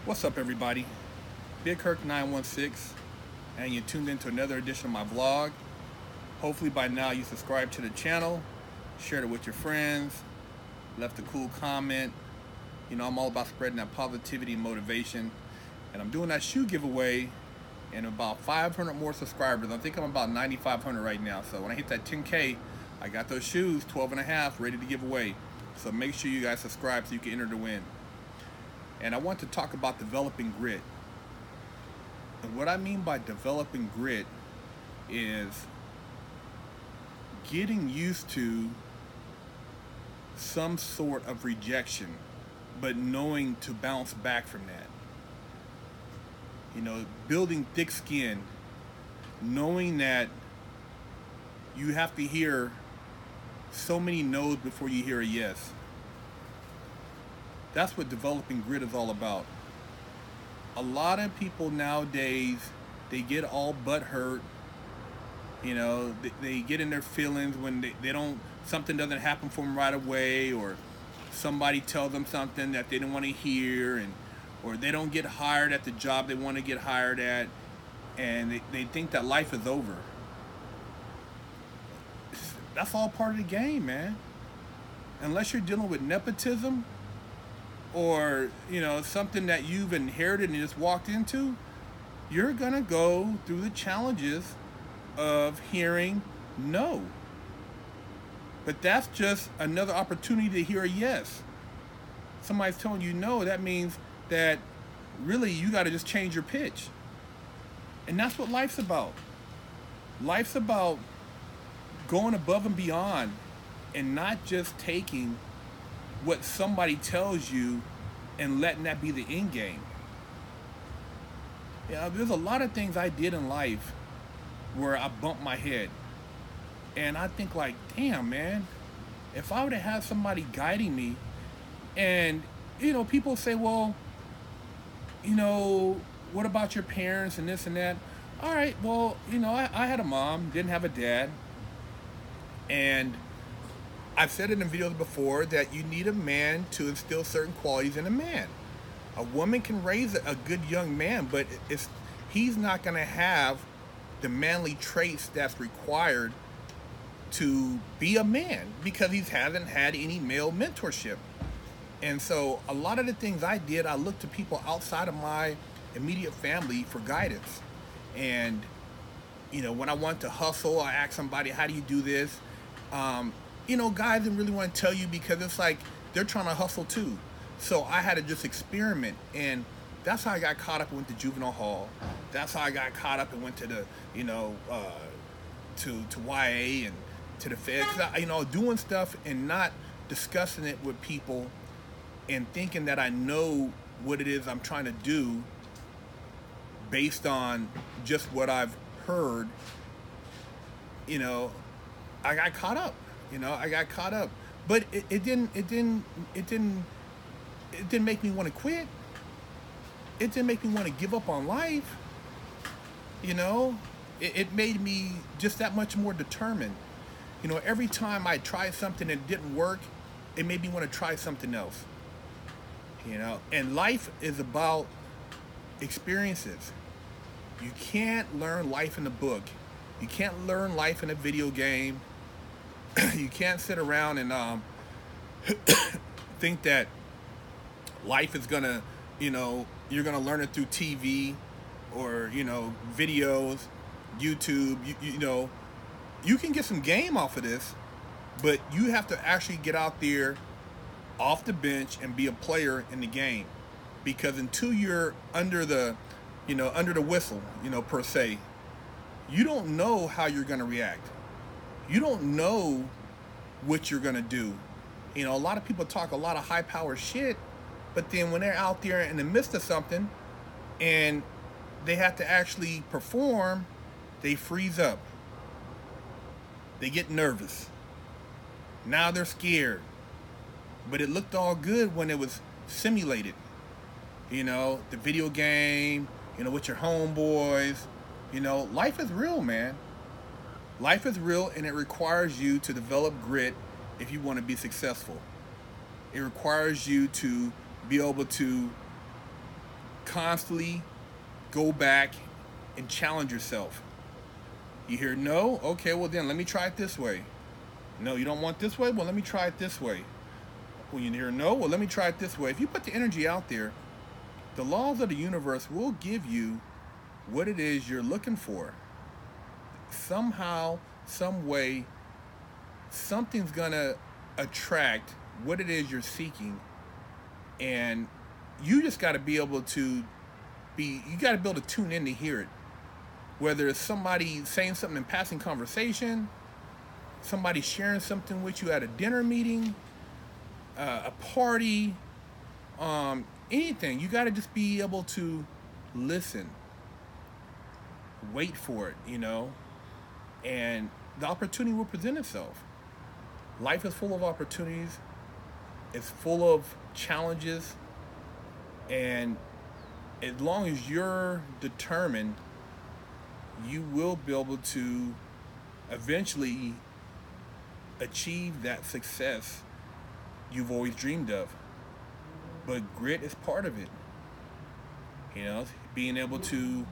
What's up, everybody? Big Kirk 916, and you tuned into another edition of my vlog. Hopefully by now you subscribed to the channel, shared it with your friends, left a cool comment. You know, I'm all about spreading that positivity and motivation, and I'm doing that shoe giveaway and about 500 more subscribers. I think I'm about 9,500 right now. So when I hit that 10K, I got those shoes, 12 and a half, ready to give away. So make sure you guys subscribe so you can enter to win. And I want to talk about developing grit. And what I mean by developing grit is getting used to some sort of rejection, but knowing to bounce back from that. You know, building thick skin, knowing that you have to hear so many no's before you hear a yes. That's what developing grit is all about. A lot of people nowadays, they get all butthurt. You know, they get in their feelings when they don't, something doesn't happen for them right away, or somebody tells them something that they didn't want to hear, and or they don't get hired at the job they want to get hired at, and they think that life is over. That's all part of the game, man. Unless you're dealing with nepotism, or you know, something that you've inherited and just walked into, you're gonna go through the challenges of hearing no. But that's just another opportunity to hear a yes. Somebody's telling you no, that means that really you got to just change your pitch. And that's what life's about. Life's about going above and beyond and not just taking what somebody tells you and letting that be the end game. Yeah, there's a lot of things I did in life where I bumped my head. And I think like, damn, man, if I would have had somebody guiding me, and, you know, people say, well, you know, what about your parents and this and that? All right, well, you know, I had a mom, didn't have a dad. And I've said it in videos before that you need a man to instill certain qualities in a man. A woman can raise a good young man, but he's not going to have the manly traits that's required to be a man because he hasn't had any male mentorship. And so a lot of the things I did, I looked to people outside of my immediate family for guidance. And, you know, when I wanted to hustle, I asked somebody, how do you do this? You know, guys didn't really want to tell you because it's like they're trying to hustle too. So I had to just experiment, and that's how I got caught up and went to juvenile hall. That's how I got caught up and went to the, you know, to YA and to the Fed. You know, doing stuff and not discussing it with people and thinking that I know what it is I'm trying to do based on just what I've heard. You know, I got caught up. You know, I got caught up, but it didn't make me want to quit. It didn't make me want to give up on life. You know, it made me just that much more determined. You know, every time I tried something and it didn't work, it made me want to try something else. You know, and life is about experiences. You can't learn life in a book. You can't learn life in a video game. You can't sit around and think that life is gonna, you know, you're gonna learn it through TV or, you know, videos, YouTube. You know, you can get some game off of this, but you have to actually get out there off the bench and be a player in the game. Because until you're under the, you know, under the whistle, you know, per se, you don't know how you're gonna react. You don't know what you're gonna do. You know, a lot of people talk a lot of high power shit, but then when they're out there in the midst of something and they have to actually perform, they freeze up. They get nervous. Now they're scared. But it looked all good when it was simulated. You know, the video game, you know, with your homeboys. You know, life is real, man. Life is real, and it requires you to develop grit if you want to be successful. It requires you to be able to constantly go back and challenge yourself. You hear no? Okay, well then let me try it this way. No, you don't want this way? Well, let me try it this way. Well, you hear no? Well, let me try it this way. If you put the energy out there, the laws of the universe will give you what it is you're looking for. Somehow, some way, something's gonna attract what it is you're seeking, and you just got to be able to you got to be able to tune in to hear it. Whether it's somebody saying something in passing conversation, somebody sharing something with you at a dinner meeting, a party, anything. You got to just be able to listen, wait for it, and the opportunity will present itself. Life is full of opportunities. It's full of challenges. And as long as you're determined, you will be able to eventually achieve that success you've always dreamed of. But grit is part of it. Being able to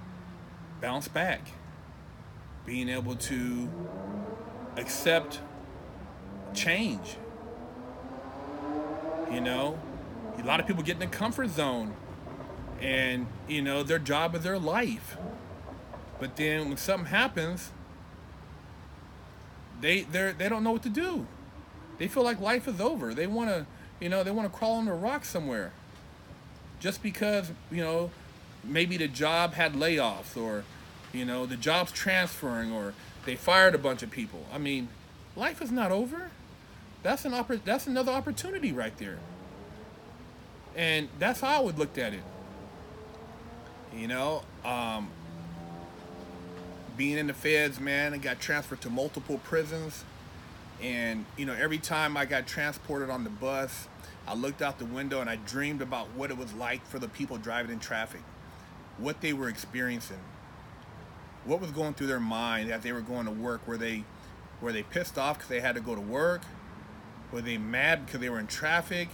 bounce back, being able to accept change. A lot of people get in the comfort zone, and their job is their life. But then when something happens, they don't know what to do. They feel like life is over. They want to crawl on a rock somewhere. Just because maybe the job had layoffs, or the job's transferring, or they fired a bunch of people. I mean, life is not over. That's another opportunity right there. And that's how I would look at it. Being in the feds, man, I got transferred to multiple prisons. And, every time I got transported on the bus, I looked out the window and I dreamed about what it was like for the people driving in traffic, what they were experiencing, what was going through their mind as they were going to work. Were they pissed off because they had to go to work? Were they mad because they were in traffic?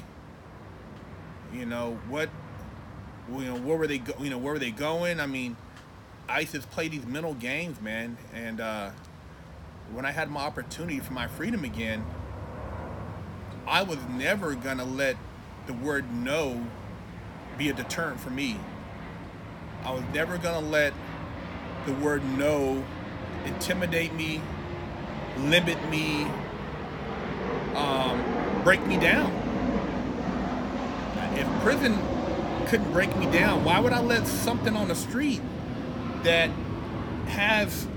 Where were they going? I mean, I used to play these mental games, man. And when I had my opportunity for my freedom again, I was never gonna let the word no be a deterrent for me. I was never gonna let the word no intimidate me, limit me, break me down. If prison couldn't break me down, why would I let something on the street that has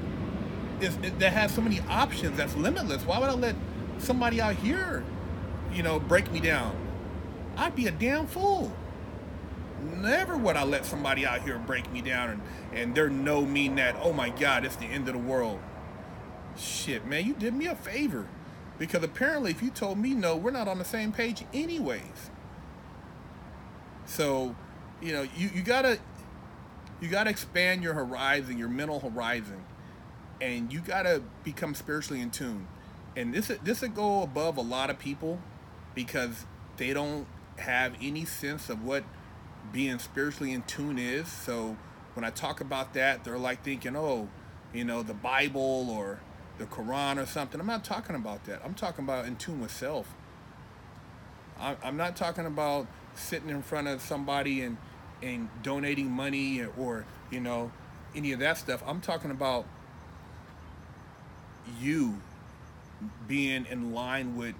so many options, that's limitless? Why would I let somebody out here, break me down? I'd be a damn fool. Never would I let somebody out here break me down and their no mean that, oh my God, it's the end of the world. Shit, man, you did me a favor. Because apparently if you told me no, we're not on the same page anyways. So, you gotta expand your horizon, your mental horizon, and you gotta become spiritually in tune. And this would go above a lot of people because they don't have any sense of what being spiritually in tune is. So when I talk about that, they're like thinking, the Bible or the Quran or something. I'm not talking about that. I'm talking about in tune with self. I'm not talking about sitting in front of somebody and donating money or any of that stuff. I'm talking about you being in line with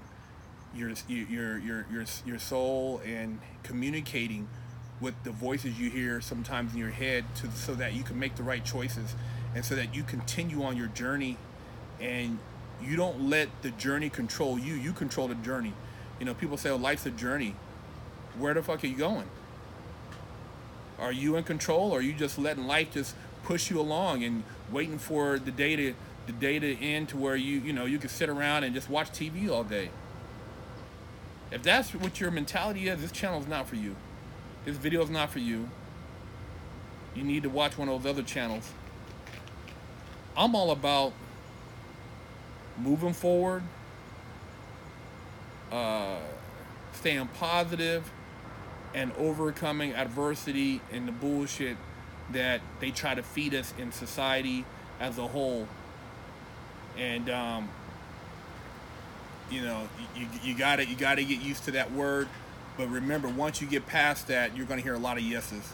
your soul and communicating with the voices you hear sometimes in your head so that you can make the right choices and so that you continue on your journey and you don't let the journey control you. You control the journey. People say, life's a journey. Where the fuck are you going? Are you in control, or are you just letting life just push you along and waiting for the day to end to where you can sit around and just watch TV all day? If that's what your mentality is, this channel is not for you. This video is not for you. You need to watch one of those other channels. I'm all about moving forward, staying positive, and overcoming adversity and the bullshit that they try to feed us in society as a whole. And you know, you gotta get used to that word. But remember, once you get past that, you're gonna hear a lot of yeses,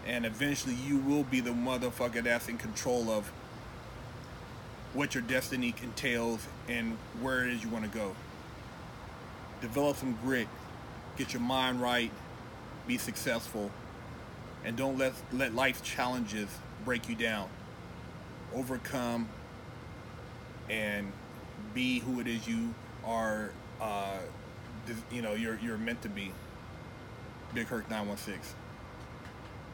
and eventually you will be the motherfucker that's in control of what your destiny entails and where it is you want to go. Develop some grit, get your mind right, be successful, and don't let life's challenges break you down. Overcome and be who it is you are. You're meant to be. Big Herc 916.